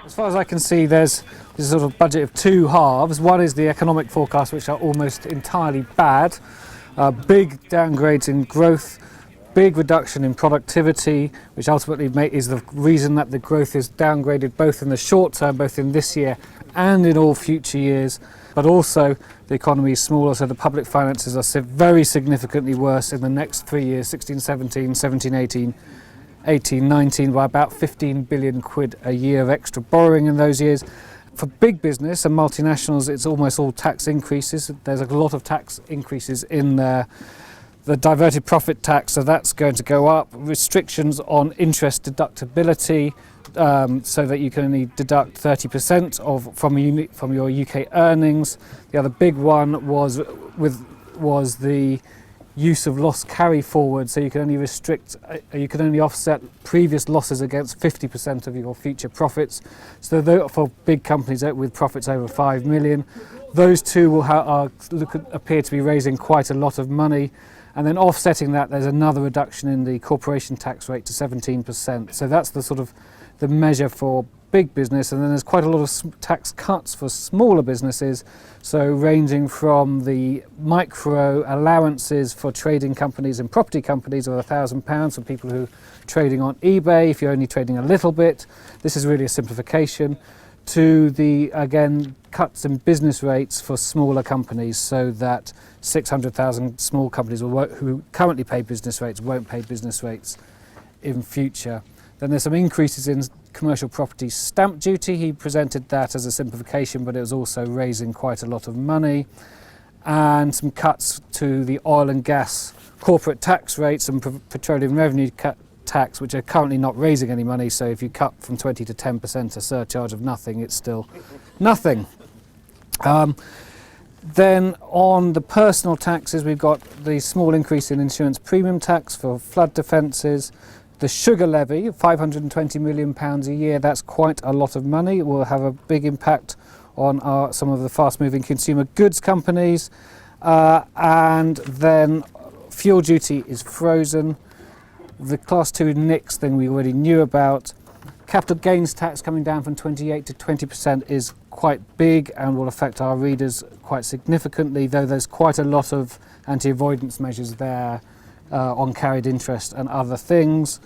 As far as I can see, there's a sort of budget of two halves. One is the economic forecasts, which are almost entirely bad. Big downgrades in growth, big reduction in productivity, which ultimately is the reason that the growth is downgraded both in the short term, both in this year and in all future years. But also the economy is smaller, so the public finances are very significantly worse in the next 3 years, 16-17, 17-18, 18-19, by about 15 billion quid a year of extra borrowing in those years. For big business and multinationals, it's almost all tax increases. There's a lot of tax increases in there. The diverted profit tax, so that's going to go up. Restrictions on interest deductibility, so that you can only deduct 30% from your UK earnings. The other big one was the use of loss carry forward, so you can only offset previous losses against 50% of your future profits. So for big companies with profits over 5 million, those two will appear to be raising quite a lot of money. And then offsetting that, there's another reduction in the corporation tax rate to 17%. So that's the sort of the measure for big business. And then there's quite a lot of tax cuts for smaller businesses. So ranging from the micro allowances for trading companies and property companies of £1,000 for people who are trading on eBay, if you're only trading a little bit. This is really a simplification. To the, again, cuts in business rates for smaller companies, so that 600,000 small companies who currently pay business rates won't pay business rates in future. Then there's some increases in commercial property stamp duty. He presented that as a simplification, but it was also raising quite a lot of money. And some cuts to the oil and gas corporate tax rates and petroleum revenue tax, which are currently not raising any money. So if you cut from 20 to 10% a surcharge of nothing, it's still nothing. Then on the personal taxes, we've got the small increase in insurance premium tax for flood defences. The sugar levy, £520 million a year, that's quite a lot of money. It will have a big impact on some of the fast-moving consumer goods companies. And then fuel duty is frozen. The Class 2 NICs thing we already knew about. Capital gains tax coming down from 28 to 20% is quite big and will affect our readers quite significantly, though there's quite a lot of anti-avoidance measures there on carried interest and other things.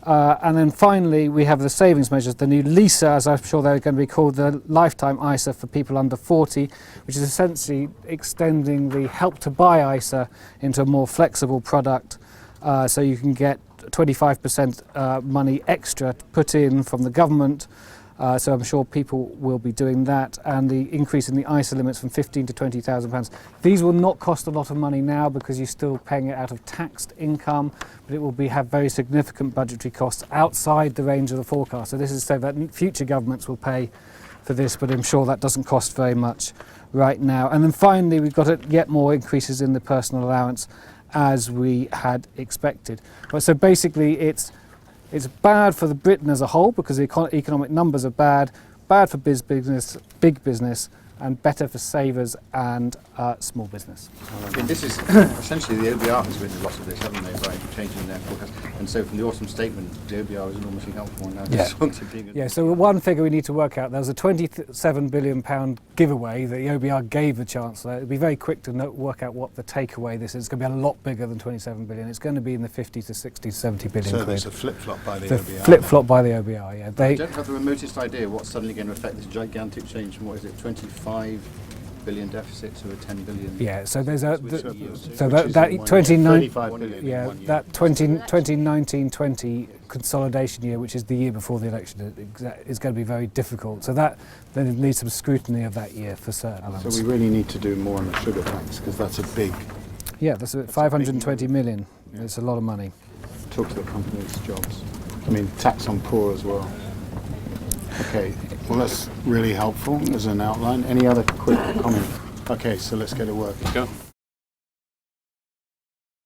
And then finally, we have the savings measures, the new LISA, as I'm sure they're going to be called, the lifetime ISA for people under 40, which is essentially extending the help to buy ISA into a more flexible product, so you can get 25% money extra put in from the government. So I'm sure people will be doing that, and the increase in the ISA limits from £15,000 to £20,000. These will not cost a lot of money now because you're still paying it out of taxed income, but it will have very significant budgetary costs outside the range of the forecast. So this is so that future governments will pay for this, but I'm sure that doesn't cost very much right now. And then finally, we've got yet more increases in the personal allowance as we had expected. So basically, it's bad for Britain as a whole because the economic numbers are bad for big business, and better for savers and small business. And this is essentially the OBR has written lots of this, haven't they, by changing their forecast. And so from the autumn statement, the OBR is enormously helpful. Yeah. So one figure we need to work out, there was a £27 billion giveaway that the OBR gave the Chancellor. It'd be very quick to work out what the takeaway this is. It's going to be a lot bigger than 27 billion. It's going to be in the 50 to 60 to 70 billion. So there's a flip-flop by the OBR. Flip-flop by the OBR, yeah. I don't have the remotest idea what's suddenly going to affect this gigantic change from, what is it, 25 billion deficit to a 10 billion. Yeah, so there's that 2019-20 consolidation year, which is the year before the election, is going to be very difficult. So that then needs some scrutiny of that year for certain. So we really need to do more on the sugar tax because that's a big. Yeah, that's 520 million. Yeah. It's a lot of money. Talk to the companies' jobs. I mean, tax on poor as well. Okay, well that's really helpful as an outline. Any other quick comment? Okay, so let's get to work. Let's go.